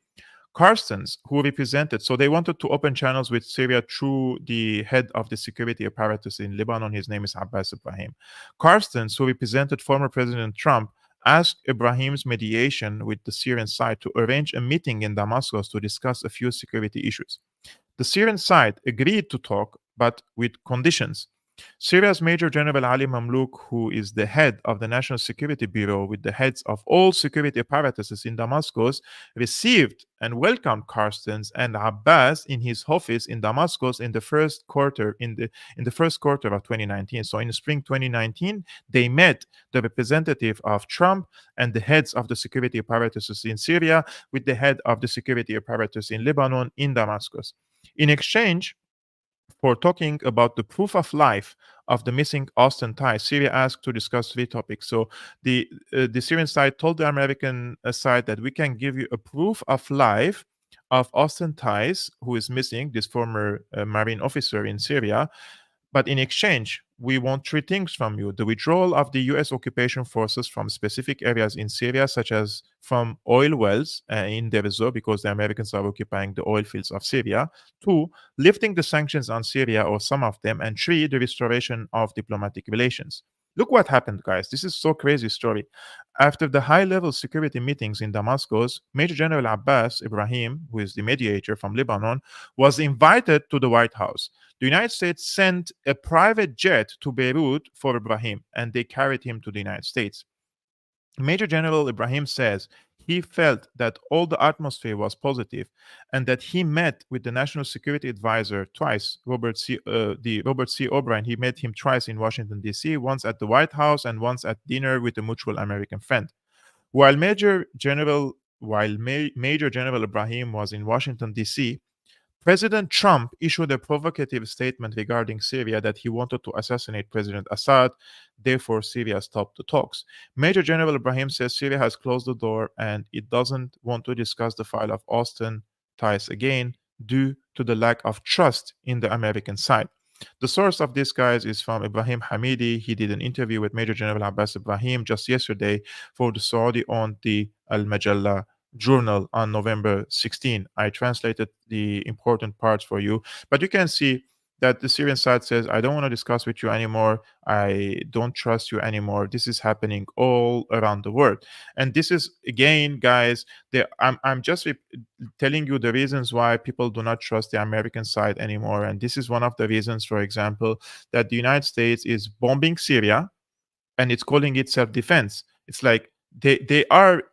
Carstens, who represented, so they wanted to open channels with Syria through the head of the security apparatus in Lebanon. His name is Abbas Ibrahim. Carstens, who represented former President Trump, asked Ibrahim's mediation with the Syrian side to arrange a meeting in Damascus to discuss a few security issues. The Syrian side agreed to talk, but with conditions. Syria's Major General Ali Mamlouk, who is the head of the National Security Bureau with the heads of all security apparatuses in Damascus, received and welcomed Carstens and Abbas in his office in Damascus in the first quarter of 2019. So in spring 2019, they met the representative of Trump and the heads of the security apparatuses in Syria with the head of the security apparatus in Lebanon in Damascus. In exchange for talking about the proof of life of the missing Austin Tice, Syria asked to discuss three topics. So the Syrian side told the American side that we can give you a proof of life of Austin Tice, who is missing, this former Marine officer in Syria. But in exchange, we want three things from you: the withdrawal of the US occupation forces from specific areas in Syria, such as from oil wells in Deir ez-Zor, because the Americans are occupying the oil fields of Syria. 2, lifting the sanctions on Syria or some of them. And 3, the restoration of diplomatic relations. Look what happened, guys. This is so crazy story. After the high-level security meetings in Damascus, Major General Abbas Ibrahim, who is the mediator from Lebanon, was invited to the White House. The United States sent a private jet to Beirut for Ibrahim, and they carried him to the United States. Major General Ibrahim says he felt that all the atmosphere was positive and that he met with the National Security Advisor twice, Robert C. O'Brien. He met him twice in Washington, D.C., once at the White House and once at dinner with a mutual American friend. While Major General Ibrahim was in Washington, D.C., President Trump issued a provocative statement regarding Syria that he wanted to assassinate President Assad. Therefore, Syria stopped the talks. Major General Ibrahim says Syria has closed the door and it doesn't want to discuss the file of Austin Tice again due to the lack of trust in the American side. The source of this, guys, is from Ibrahim Hamidi. He did an interview with Major General Abbas Ibrahim just yesterday for the Saudi-owned Al-Majalla journal on November 16. I translated the important parts for you, but you can see that the Syrian side says, I don't want to discuss with you anymore. I don't trust you anymore. This is happening all around the world. And this is, again, guys, I'm just telling you the reasons why people do not trust the American side anymore. And this is one of the reasons, for example, that the United States is bombing Syria and it's calling it self-defense. It's like they are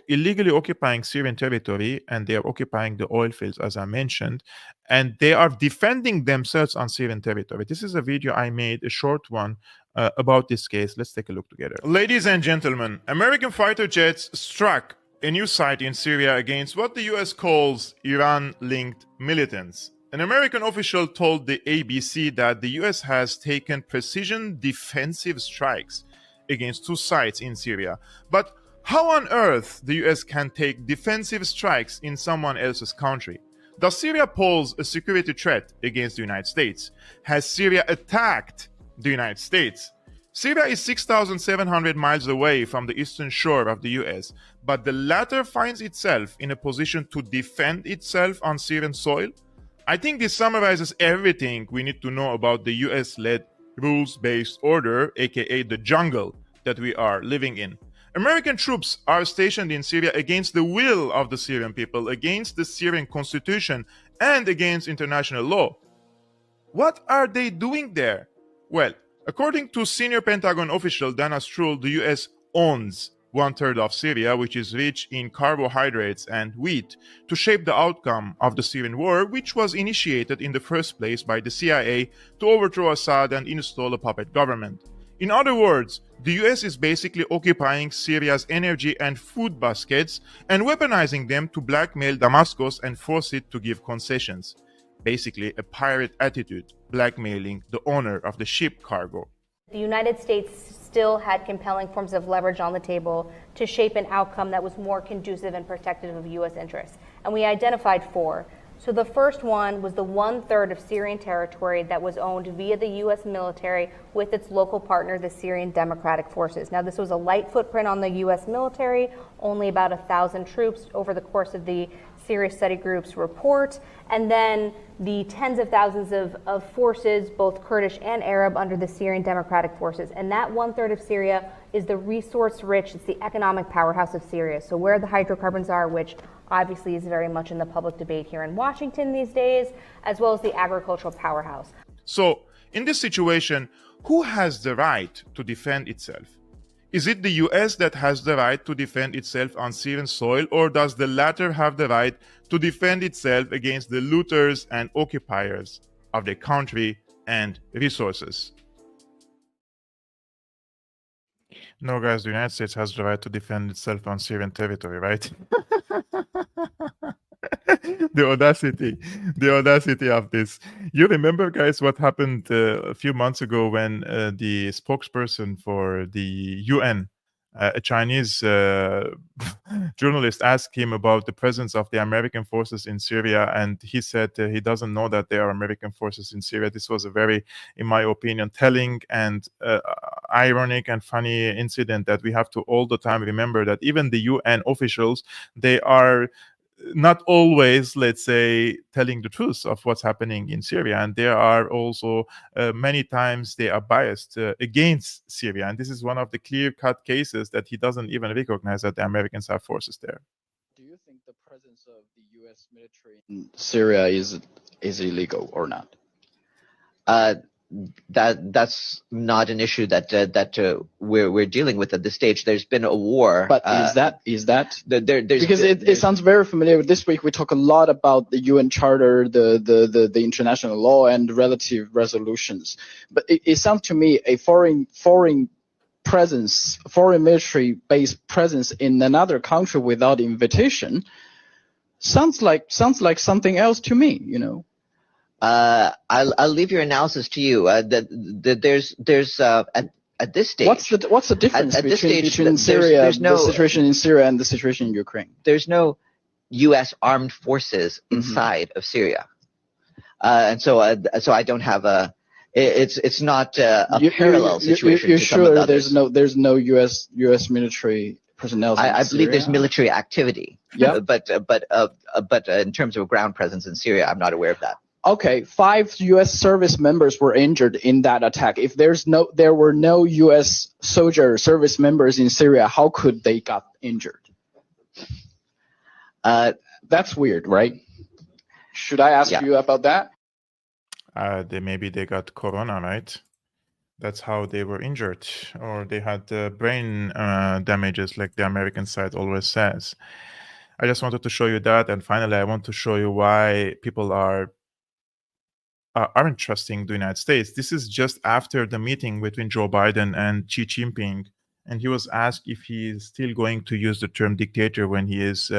illegally occupying Syrian territory, and they are occupying the oil fields, as I mentioned, and they are defending themselves on Syrian territory. This is a video I made, a short one, about this case. Let's take a look together. Ladies and gentlemen, American fighter jets struck a new site in Syria against what the US calls Iran-linked militants. An American official told the ABC that the US has taken precision defensive strikes against 2 sites in Syria. But how on earth the US can take defensive strikes in someone else's country? Does Syria pose a security threat against the United States? Has Syria attacked the United States? Syria is 6,700 miles away from the eastern shore of the US, but the latter finds itself in a position to defend itself on Syrian soil. I think this summarizes everything we need to know about the US-led rules-based order, aka the jungle that we are living in. American troops are stationed in Syria against the will of the Syrian people, against the Syrian constitution, and against international law. What are they doing there? Well, according to senior Pentagon official Dana Stroul, the US owns 1/3 of Syria, which is rich in carbohydrates and wheat, to shape the outcome of the Syrian war, which was initiated in the first place by the CIA to overthrow Assad and install a puppet government. In other words, the US is basically occupying Syria's energy and food baskets and weaponizing them to blackmail Damascus and force it to give concessions. Basically, a pirate attitude, blackmailing the owner of the ship cargo. The United States still had compelling forms of leverage on the table to shape an outcome that was more conducive and protective of U.S. interests. And we identified 4. So the first one was the 1/3 of Syrian territory that was owned via the U.S. military with its local partner, the Syrian Democratic Forces. Now, this was a light footprint on the U.S. military, only about 1,000 troops over the course of the Syria Study Group's report, and then the tens of thousands of forces, both Kurdish and Arab, under the Syrian Democratic Forces. And that 1/3 of Syria is the resource-rich, it's the economic powerhouse of Syria. So where the hydrocarbons are, which obviously is very much in the public debate here in Washington these days, as well as the agricultural powerhouse. So, in this situation, who has the right to defend itself? Is it the US that has the right to defend itself on Syrian soil, or does the latter have the right to defend itself against the looters and occupiers of their country and resources? No, guys, the United States has the right to defend itself on Syrian territory, right? The audacity of this. You remember, guys, what happened a few months ago when the spokesperson for the UN, a Chinese journalist, asked him about the presence of the American forces in Syria, and he said he doesn't know that there are American forces in Syria. This was a very, in my opinion, telling and ironic and funny incident that we have to all the time remember, that even the UN officials, they are not always, let's say, telling the truth of what's happening in Syria. And there are also many times they are biased against Syria. And this is one of the clear-cut cases that he doesn't even recognize that the Americans have forces there. Do you think the presence of the U.S. military in Syria is illegal or not? That's not an issue that we're dealing with at this stage. There's been a war, but is that because it sounds very familiar. This week we talk a lot about the UN Charter, the international law, and relative resolutions. But it sounds to me a foreign presence, foreign military-based presence in another country without invitation sounds like something else to me. You know. I'll leave your analysis to you. There's at this stage. What's the difference between Syria, the situation in Syria, and the situation in Ukraine? There's no U.S. armed forces inside of Syria, and so I don't have a. It's not a parallel situation. You're sure there's no U.S. military personnel? I believe there's military activity. Yeah, but in terms of ground presence in Syria, I'm not aware of that. Okay, 5 U.S. service members were injured in that attack. If there were no U.S. service members in Syria, how could they got injured? That's weird, right? Should I ask you about that? Maybe they got corona, right? That's how they were injured, or they had brain damages, like the American side always says. I just wanted to show you that, and finally, I want to show you why people aren't trusting the United States. This is just after the meeting between Joe Biden and Xi Jinping, and he was asked if he is still going to use the term dictator when he is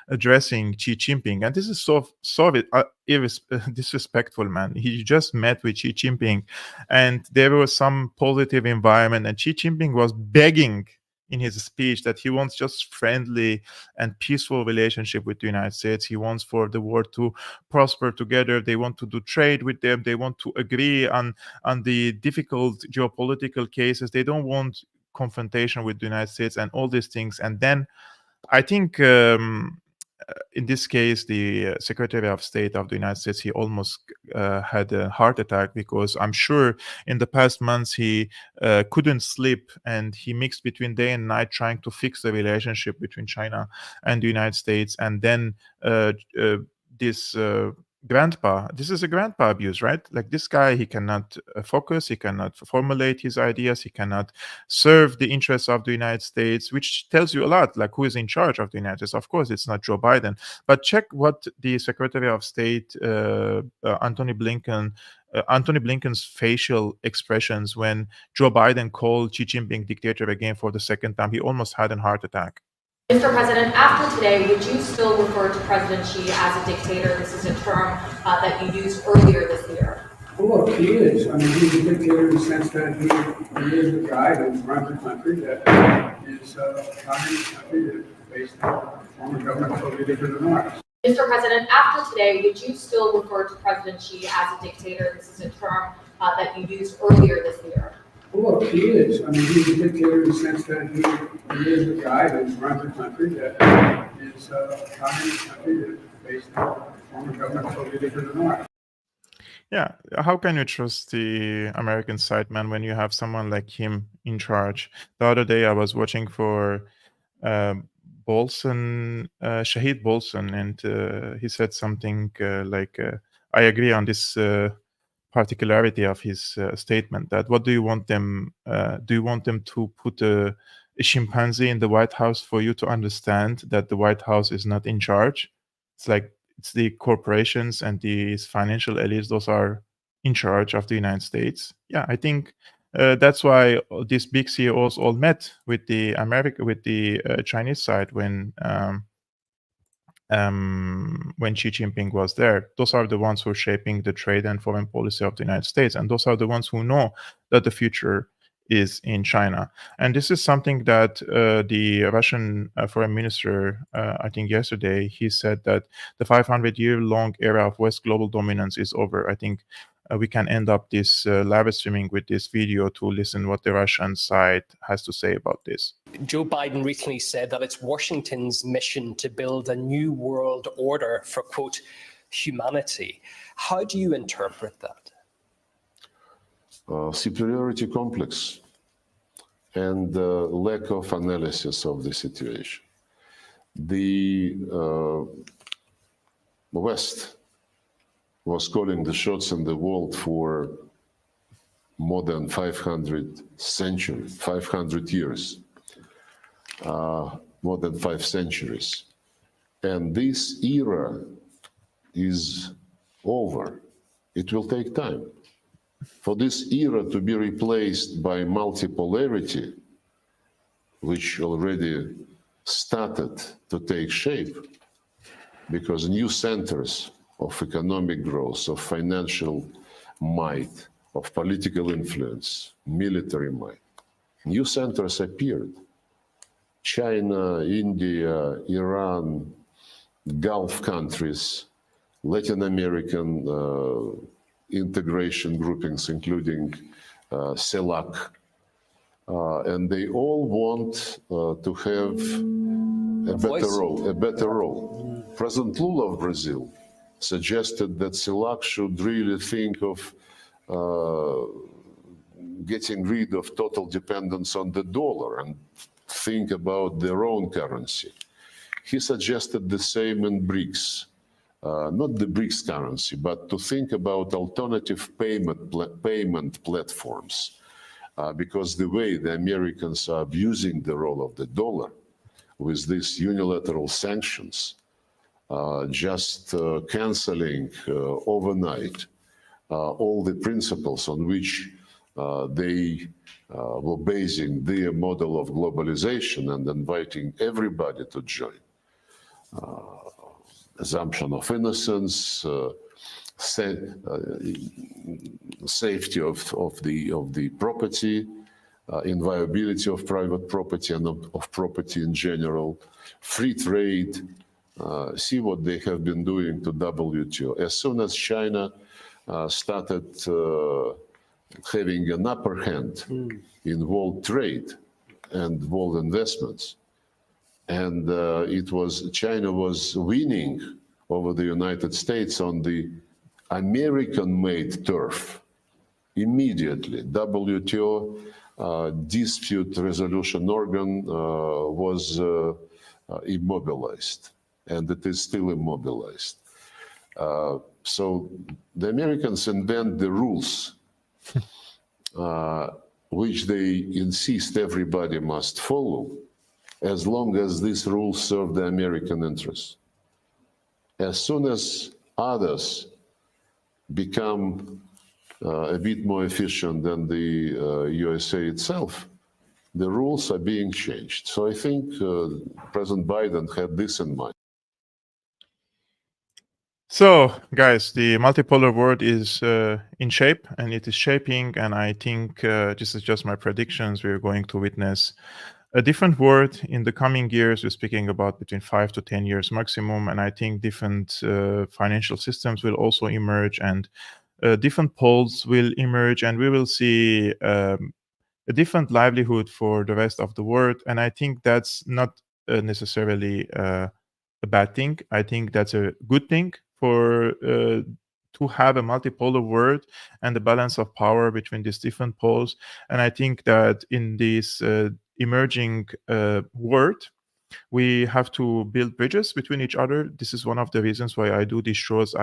addressing Xi Jinping. And this is so disrespectful, man. He just met with Xi Jinping, and there was some positive environment, and Xi Jinping was begging in his speech that he wants just friendly and peaceful relationship with the United States. He wants for the world to prosper together. They want to do trade with them. They want to agree on the difficult geopolitical cases. They don't want confrontation with the United States and all these things. And then I think in this case, the Secretary of State of the United States, he almost had a heart attack, because I'm sure in the past months he couldn't sleep, and he mixed between day and night trying to fix the relationship between China and the United States. And then this grandpa, this is a grandpa abuse, right? Like, this guy, he cannot focus, he cannot formulate his ideas, he cannot serve the interests of the United States, which tells you a lot, like, who is in charge of the United States. Of course, it's not Joe Biden, but check what the Secretary of State, Antony Blinken's facial expressions when Joe Biden called Xi Jinping dictator again for the second time. He almost had a heart attack. Mr. President, after today, would you still refer to President Xi as a dictator? This is a term that you used earlier this year. Well, look, he is. I mean, he's a dictator in the sense that he is the guy that runs a country that is a communist country that is based on a form of government totally different than ours. Mr. President, after today, would you still refer to President Xi as a dictator? This is a term that you used earlier this year. Well, look, he is. I mean, he's a dictator in the sense that he is the guy that runs a country that is a communist country that is based on a form of government totally different than ours. Yeah, how can you trust the American side, man, when you have someone like him in charge? The other day I was watching for Shahid Bolson, and he said something like, I agree on this particularity of his statement, that what do you want them to put a chimpanzee in the White House for you to understand that the White House is not in charge? It's like, it's the corporations and these financial elites, those are in charge of the United States. Yeah, I think that's why these big CEOs all met with the Chinese side when Xi Jinping was there. Those are the ones who are shaping the trade and foreign policy of the United States, and those are the ones who know that the future is in China. And this is something that the Russian foreign minister, I think yesterday, he said that the 500-year-long era of West global dominance is over. I think we can end up this live streaming with this video to listen what the Russian side has to say about this. Joe Biden recently said that it's Washington's mission to build a new world order for, quote, humanity. How do you interpret that? Superiority complex and lack of analysis of the situation. The West was calling the shots in the world for more than 500 years, more than 5 centuries. And this era is over. It will take time. For this era to be replaced by multipolarity, which already started to take shape, because new centers of economic growth, of financial might, of political influence, military might, new centers appeared. China, India, Iran, Gulf countries, Latin American integration groupings, including CELAC, and they all want to have a better role. President Lula of Brazil suggested that CELAC should really think of getting rid of total dependence on the dollar and think about their own currency. He suggested the same in BRICS. Not the BRICS currency, but to think about alternative payment platforms. because the way the Americans are abusing the role of the dollar with these unilateral sanctions, just canceling overnight all the principles on which they were basing their model of globalization and inviting everybody to join. Assumption of innocence, safety of the property, inviolability of private property and of property in general, free trade. See what they have been doing to WTO. As soon as China started having an upper hand in world trade and world investments, and China was winning over the United States on the American-made turf. Immediately, WTO dispute resolution organ was immobilized, and it is still immobilized. So the Americans invent the rules which they insist everybody must follow, as long as these rules serve the American interests. As soon as others become a bit more efficient than the USA itself, the rules are being changed. So I think President Biden had this in mind. So, guys, the multipolar world is in shape, and it is shaping, and I think this is just my predictions. We're going to witness a different world in the coming years. We're speaking about between 5 to 10 years maximum, and I think different financial systems will also emerge, and different poles will emerge, and we will see a different livelihood for the rest of the world. And I think that's not necessarily a bad thing. I think that's a good thing for to have a multipolar world and the balance of power between these different poles. And I think that in this emerging world, we have to build bridges between each other. This is one of the reasons why I do these shows.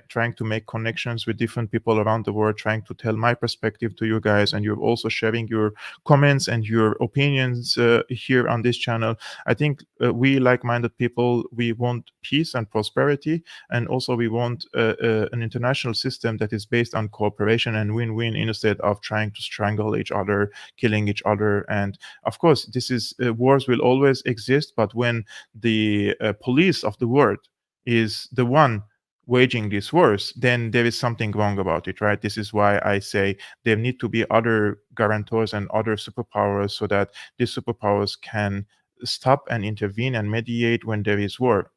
Trying to make connections with different people around the world, trying to tell my perspective to you guys, and you're also sharing your comments and your opinions here on this channel. I think we like-minded people, we want peace and prosperity, and also we want an international system that is based on cooperation and win-win, instead of trying to strangle each other, killing each other. And of course, this is wars will always exist, but when the police of the world is the one waging these wars, then there is something wrong about it, right? This is why I say there need to be other guarantors and other superpowers, so that these superpowers can stop and intervene and mediate when there is war,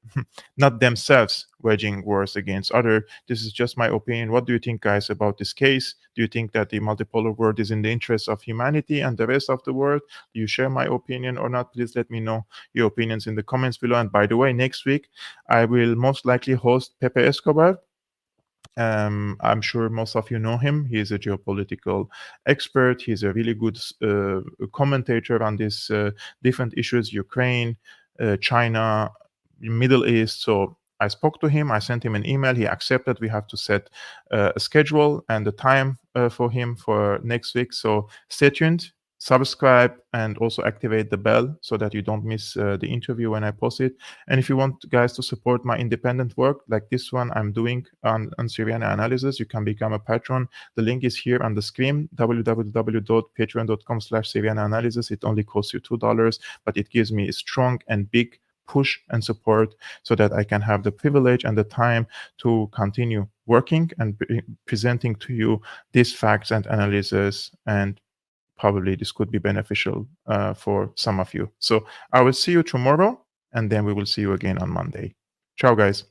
not themselves waging wars against other. This is just my opinion. What do you think, guys, about this case? Do you think that the multipolar world is in the interests of humanity and the rest of the world? Do you share my opinion or not? Please let me know your opinions in the comments below. And by the way, next week I will most likely host Pepe Escobar. I'm sure most of you know him. He is a geopolitical expert. He's a really good commentator on these different issues: Ukraine, China, Middle East. So I spoke to him. I sent him an email. He accepted. We have to set a schedule and a time for him for next week. So stay tuned. Subscribe and also activate the bell so that you don't miss the interview when I post it. And if you want guys to support my independent work like this one I'm doing on Syriana Analysis, you can become a patron. The link is here on the screen, www.patreon.com/Syriana Analysis. It only costs you $2, but it gives me a strong and big push and support so that I can have the privilege and the time to continue working and presenting to you these facts and analysis, and probably this could be beneficial for some of you. So I will see you tomorrow, and then we will see you again on Monday. Ciao, guys.